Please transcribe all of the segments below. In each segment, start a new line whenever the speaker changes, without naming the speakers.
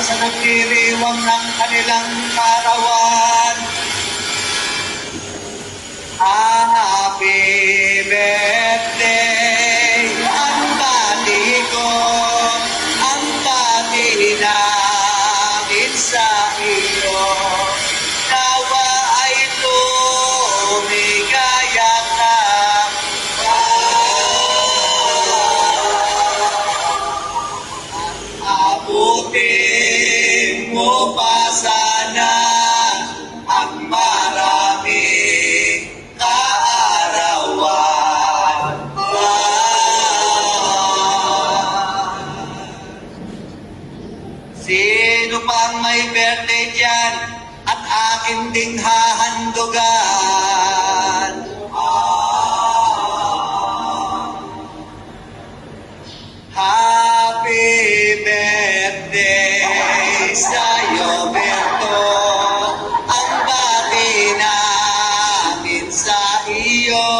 sa nagdiriwang ng kanilang karawan. Happy birthday, ang bati ko, ang bati namin sa iyo. Nawa ay lumigaya ka pa. Abutin mo pa sana ang maraming kaarawan. Sino pang may birthday dyan at akin ding hahandugan? Happy birthday sa'yo, Berto. Ang bati namin sa iyo,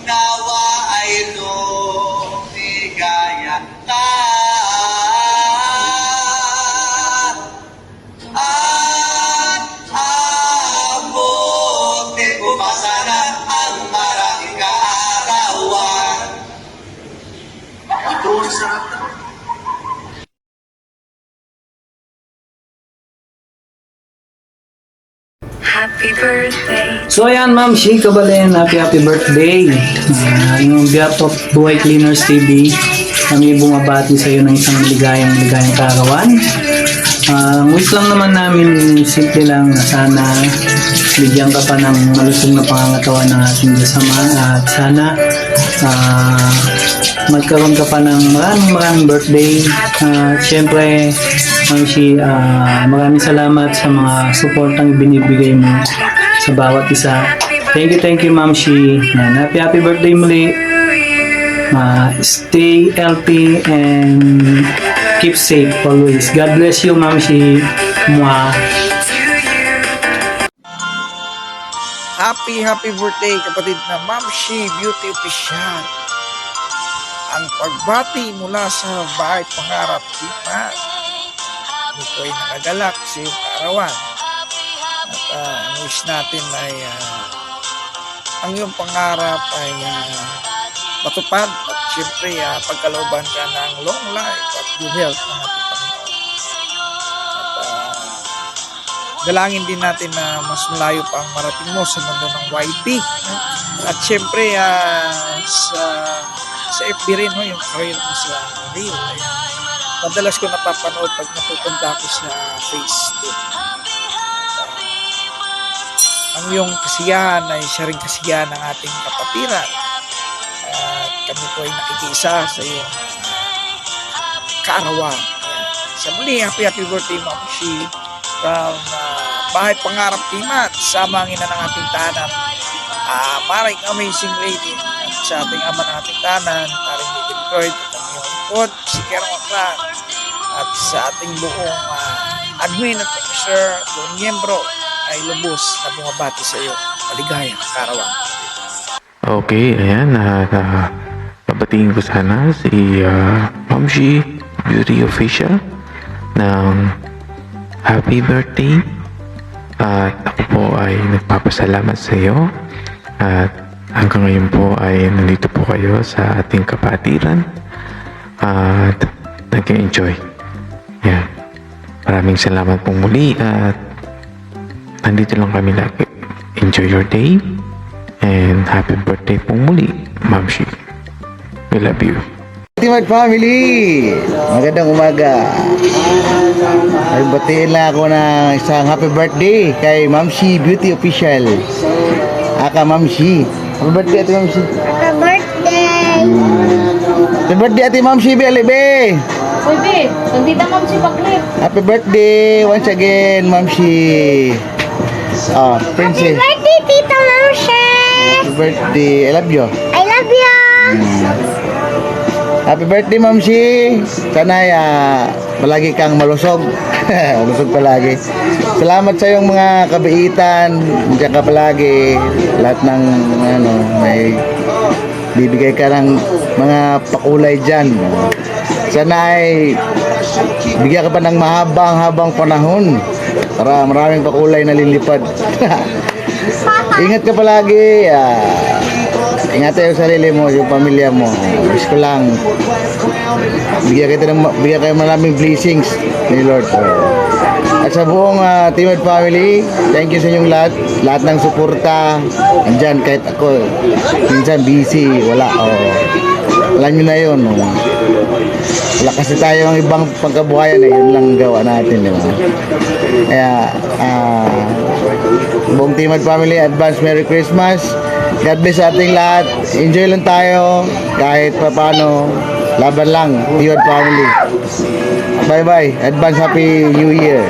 nawa ay lumigaya ka. At abutin mo pa sana ang maraming kaarawan. Ito ang sarap na.
Happy birthday.
So ayan Ma'am Shi Kabalen, happy birthday. Yung behalf of Buhay Cleaners TV, kami bumabati sa iyo ng isang ligayang karawan. Wish lang naman namin, simple lang na sana bigyan ka pa ng malusog na pangangatawan ng ating kasama at sana magkaroon ka pa ng maraming birthday. Siyempre, Ma'am Shi, maraming salamat sa mga supportang binibigay mo sa bawat isa. Thank you Ma'am Shi. Happy birthday muli. Stay healthy and keep safe always. God bless you Ma'am Shi. Mwah.
Happy birthday kapatid na Ma'am Shi Beauty Official. Ang pagbati mula sa bahay pangarap Tipan. Ito ay nakagalak sa iyong kaarawan. At ang wish natin ay ang iyong pangarap ay matupad at syempre pagkalooban ka ng long life at good health ng ating Panginoon. At dalangin din natin na mas malayo pa ang marating mo sa mundo ng YT. At syempre sa FB rin yung career mo sa Rio. Madalas ko napapanood pag napupunta ako sa Facebook. Ang iyong kasiyahan ay siya rin kasiyahan ng ating kapatiran. At kami po ay nakikiisa sa iyong kaarawan. Sa muli, happy birthday Ma'am Shi from Bahay Pangarap Timat. Sama ang ina ng ating tanan. Maring amazing lady. At sa ating ama ng ating tanan, Paring Little Lloyd, at ang iyong pod, si Kerong Akran. At sa ating buong admin at officer, buong miyembro, ay lubos na bumabati sa iyo. Maligayang karawan.
Okay, ayan. Babatingin ko sana si Ma'am Shi Beauty Official ng happy birthday. At ako po ay nagpapasalamat sa iyo. At hanggang ngayon po ay nandito po kayo sa ating kapatiran. At nag-enjoy. Yan. Maraming salamat po muli at nandito lang kami lagi. Enjoy your day and happy birthday po muli, Ma'am Shi. We love you.
Timad family, magandang umaga. Ay batiin lang ako ng isang happy birthday kay Ma'am Shi Beauty Official. Aka Ma'am Shi. Happy birthday ate Ma'am Shi.
Happy birthday!
Happy birthday ate Ma'am Shi Belibe.
Pwede, nandito Ma'am Shi Paklip.
Happy birthday once again Ma'am Shi.
Happy
Princess.
birthday, Tita Ma'am Shi!
Happy birthday. I love you.
I love you!
Happy birthday Ma'am Shi. Sana palagi kang malusog. Malusog palagi. Salamat sa iyong mga kabaitan. Diyan ka palagi. Lahat ng may bibigay ka ng mga pakulay dyan. Sana ay bigyan ka pa ng mahabang-habang panahon para maraming pakulay na lilipad. Ingat ka palagi. Ingat yung sarili mo, yung pamilya mo. Wish ko lang bigyan kayo maraming blessings ni Lord. At sa buong Timad family, thank you sa inyong lahat ng suporta. Andyan kahit ako minsan busy, wala. Alam nyo na yun. Wala kasi tayo ng ibang pagkabuhayan, yun lang gawa natin, di ba? Kaya buong Timad family, advance Merry Christmas. God bless sa ating lahat. Enjoy lang tayo kahit paano. Laban lang, Timad family. Bye-bye. Advance Happy New Year.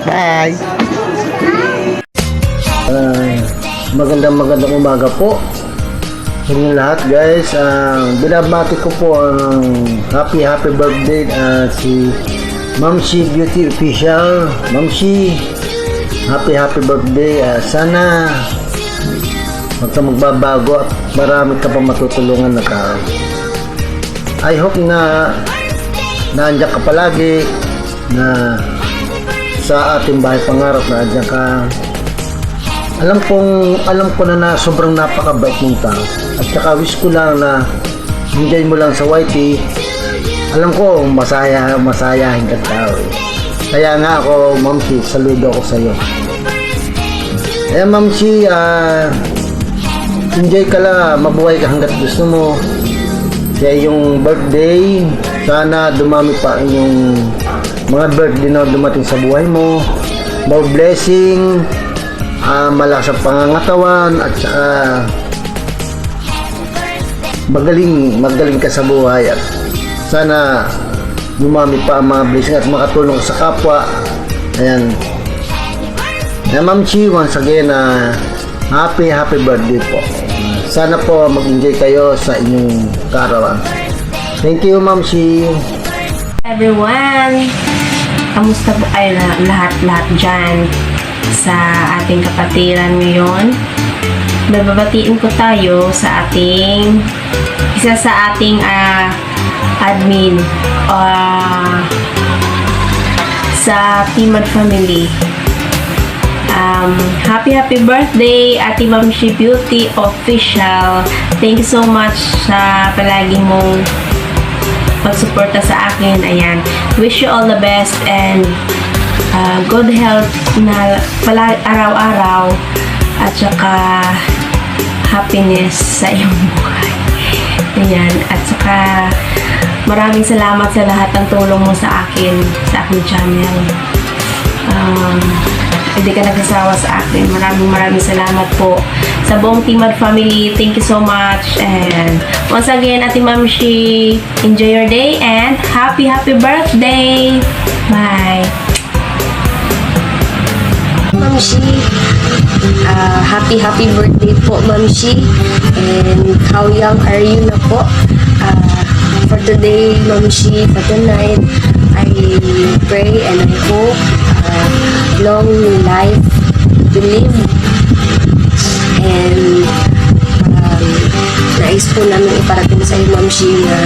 Bye.
Magandang umaga po sa inyo lahat, guys. Binabati ko po ang happy birthday si Ma'am Shi Beauty Official. Ma'am Shi, happy birthday. Sana huwag ka magbabago at marami ka pa matutulungan na tao. I hope na nandiyan ka palagi, na sa ating bahay pangarap na nandiyan ka. Alam ko na sobrang napakabait ng tao. At saka wish ko lang na enjoy mo lang sa YT. Alam ko masayahin ka tao. Kaya nga ako, Ma'am Shi, saludo ako sa iyo. Ma'am Shi, enjoy ka lang, mabuhay ka hanggat gusto mo. Kaya yung birthday, sana dumami pa yung mga birthday na dumating sa buhay mo. More blessing, malakas ang pangangatawan, at saka magaling ka sa buhay. At sana dumami pa ang mga blessing at makatulong sa kapwa. Ayan. Ma'am Chi, once again, happy birthday po. Sana po mag-enjoy kayo sa inyong kaarawan. Thank you, Ma'am Shi.
Everyone, kamusta po ay lahat dyan sa ating kapatiran ngayon? Bababatiin ko tayo sa isa sa ating admin sa Timad family. Happy birthday, Ate Ma'am Shi Beauty Official. Thank you so much sa palagi mong pagsuporta sa akin. Ayan. Wish you all the best and good health na araw-araw at saka happiness sa iyong buhay. Ayan. At saka maraming salamat sa lahat ng tulong mo sa akin, sa aking channel. Hindi ka nagsasawa sa akin. Maraming salamat po sa buong Timad family. Thank you so much. And once again, Ate Ma'am Shi, enjoy your day and happy birthday. Bye.
Ma'am Shi, happy birthday po, Ma'am Shi. And how young are you na po? For today, Ma'am Shi, for tonight, I pray and I hope long life to live. And nais po namin iparating sa iyo, Ma'am Shi, na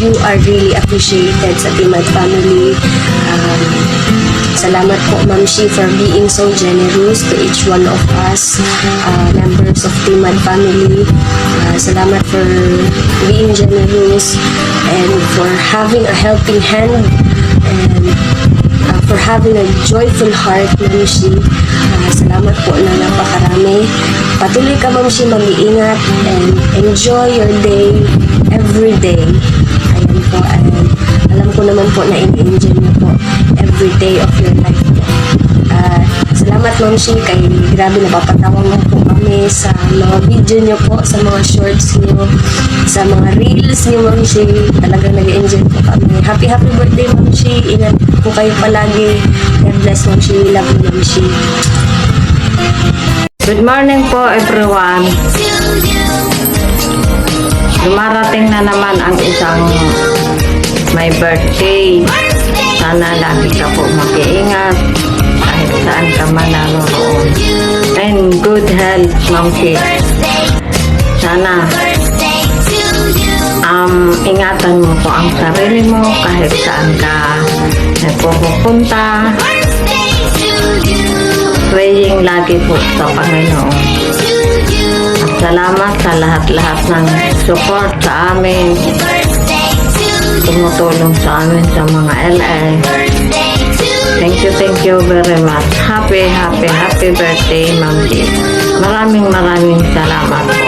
you are really appreciated sa Timad family. Salamat po, Ma'am Shi, for being so generous to each one of us, members of Timad family. Salamat for being generous and for having a helping hand and for having a joyful heart, Ma'am Shi. Salamat po na napakarami. Patuloy ka, Ma'am Shi, mag-iingat and enjoy your day every day. Ayan po. And alam ko naman po na in-enjoy niyo po every day of your life po. Salamat, Ma'am Shi, kay grabe napapatawang mo po kami sa mga video niyo po, sa mga shorts niyo, sa mga reels niyo, Ma'am Shi. Talagang nag-enjoy po kami. Happy birthday, Ma'am Shi. Ingat po kayo palagi. God bless, Ma'am Shi. We love you, Ma'am Shi.
Good morning po, everyone. Dumarating na naman ang isang may birthday. Sana lagi ka po mag-iingat kahit saan ka man naroon. And good health, Ma'am Shi. Sana ingatan mo po ang sarili mo kahit saan ka nagpupunta. Praying lagi po sa Panginoon. At salamat sa lahat-lahat ng support sa amin. Tumutulong sa amin sa mga LA. Thank you very much. Happy birthday, Ma'am G. Maraming salamat po.